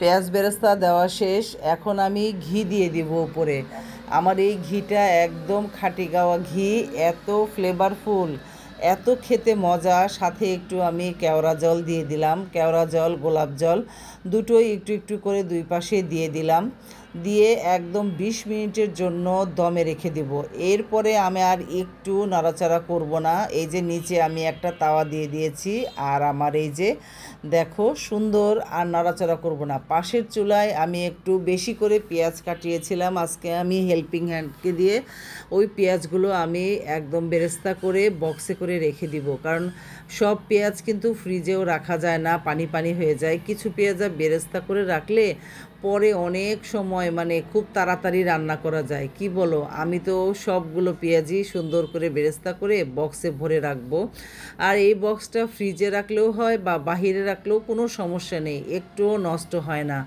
পেঁয়াজ বেরেস্তা দেওয়া শেষ। এখন আমি ঘি দিয়ে দিব উপরে। আমার এই ঘিটা একদম খাঁটি গাওয়া ঘি, এত ফ্লেভারফুল, এত খেতে মজা। সাথে একটু আমি কেওড়া জল দিয়ে দিলাম, কেওড়া জল গোলাপ জল দুটোই একটু একটু করে দুই পাশে দিয়ে দিলাম। দিয়ে একদম 20 মিনিটের জন্য দমে রেখে দেব। এরপরে আমি আর একটু নাড়াচাড়া করব না। এই যে নিচে আমি একটা তাওয়া দিয়ে দিয়েছি, আর আমার এই যে দেখো সুন্দর, আর নাড়াচাড়া করব না। পাশের চুলায় আমি একটু বেশি করে পেঁয়াজ কাটিয়েছিলাম আজকে আমি হেল্পিং হ্যান্ডকে দিয়ে। ওই পেঁয়াজগুলো আমি একদম বেরেস্তা করে বক্সে করে রেখে দিব, কারণ সব পেঁয়াজ কিন্তু ফ্রিজেও রাখা যায় না, পানি পানি হয়ে যায়। কিছু পেঁয়াজ বেরেস্তা করে রাখলে পরে অনেক সময় মানে খুব তাড়াতাড়ি রান্না করা যায়। কি বলো? আমি তো সবগুলো পেঁয়াজই সুন্দর করে বেরেস্তা করে বক্সে ভরে রাখবো। আর এই বক্সটা ফ্রিজে রাখলেও হয় বা বাহিরে রাখলেও কোনো সমস্যা নেই, একটুও নষ্ট হয় না,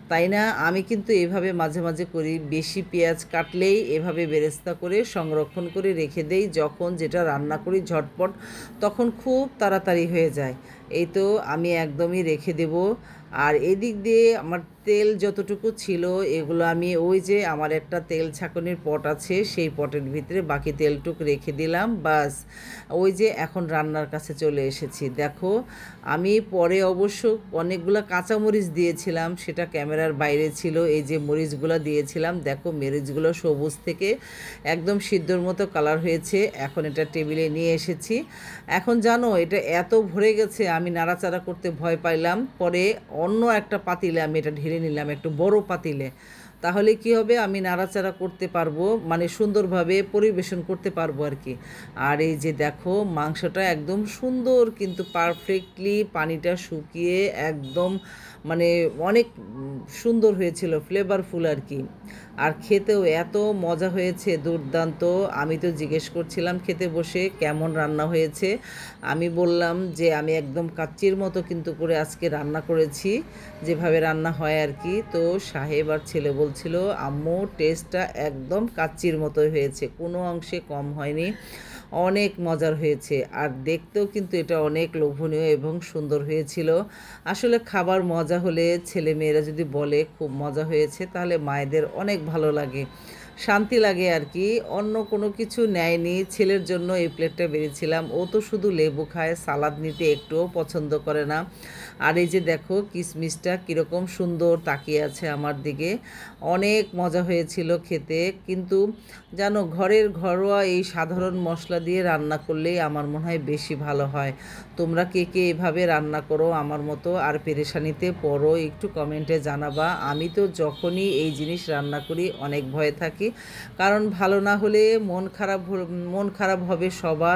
তাই না? আমি কিন্তু এভাবে মাঝে মাঝে করি। বেশি পেঁয়াজ কাটলেই এভাবে বেরেস্তা করে সংরক্ষণ করে রেখে দেই, যখন যেটা রান্না করি ঝটপট তখন খুব তাড়াতাড়ি হয়ে যায়। এই তো আমি একদমই রেখে দেব। আর এদিক দিয়ে আমার তেল যতটুকু ছিল এগুলো আমি ওই যে আমার একটা তেল ছাঁকনির পট আছে, সেই পটের ভিতরে বাকি তেলটুকু রেখে দিলাম। বাস, ওই যে এখন রান্নার কাছে চলে এসেছি। দেখো, আমি পরে অবশ্য অনেকগুলো কাঁচামরিচ দিয়েছিলাম, সেটা ক্যামেরার বাইরে ছিল। এই যে মরিচগুলো দিয়েছিলাম, দেখো মরিচগুলো সবুজ থেকে একদম সিদ্ধর মতো কালার হয়েছে। এখন এটা টেবিলে নিয়ে এসেছি। এখন জানো, এটা এত ভরে গেছে আমি নাড়াচাড়া করতে ভয় পাইলাম। পরে অন্য একটা পাতিলে আমি এটা ঢেলে নিলাম, একটু বড় পাতিলে। তাহলে কি হবে, আমি নাড়াচাড়া করতে পারবো, মানে সুন্দরভাবে পরিবেশন করতে পারবো আর কি। আর এই যে দেখো মাংসটা একদম সুন্দর, কিন্তু পারফেক্টলি পানিটা শুকিয়ে একদম মানে অনেক সুন্দর হয়েছিল, ফ্লেভারফুল আর কি। আর খেতেও এত মজা হয়েছে, দুর্দান্ত। আমি তো জিজ্ঞেস করছিলাম খেতে বসে কেমন রান্না হয়েছে। আমি বললাম যে আমি একদম কাচ্চির মতো কিন্তু করে আজকে রান্না করেছি, যেভাবে রান্না হয় আর কি। তো সাহেব আর ছেলে বলছিল আম্মু টেস্টটা একদম কাচ্চির মতোই হয়েছে, কোনো অংশে কম হয়নি, অনেক মজার হয়েছে। আর দেখতেও কিন্তু এটা অনেক লোভনীয় এবং সুন্দর হয়েছিল। আসলে খাবার মজা হলে ছেলে মেয়েরা যদি বলে খুব মজা হয়েছে, তাহলে মায়েদের অনেক ভালো লাগে, শান্তি লাগে আর কি। অন্য কোনো কিছু নেয়নি, ছেলের জন্য এই প্লেটটা বেরিয়েছিলাম। ও তো শুধু লেবু খায়, সালাদ নিতে একটুও পছন্দ করে না। আর এই যে দেখো কিশমিশটা কীরকম সুন্দর তাকিয়ে আছে আমার দিকে, অনেক মজা হয়েছিল খেতে। কিন্তু জানো, ঘরের ঘরোয়া এই সাধারণ মশলা দিয়ে রান্না করলেই আমার মনে হয় বেশি ভালো হয়। তোমরা কে কে এভাবে রান্না করো আমার মতো আর পেরেশানিতে পড়ো, একটু কমেন্টে জানাবা। আমি তো যখনই এই জিনিস রান্না করি অনেক ভয়ে থাকি, কারণ ভালো না হলে মন খারাপ হবে সবার।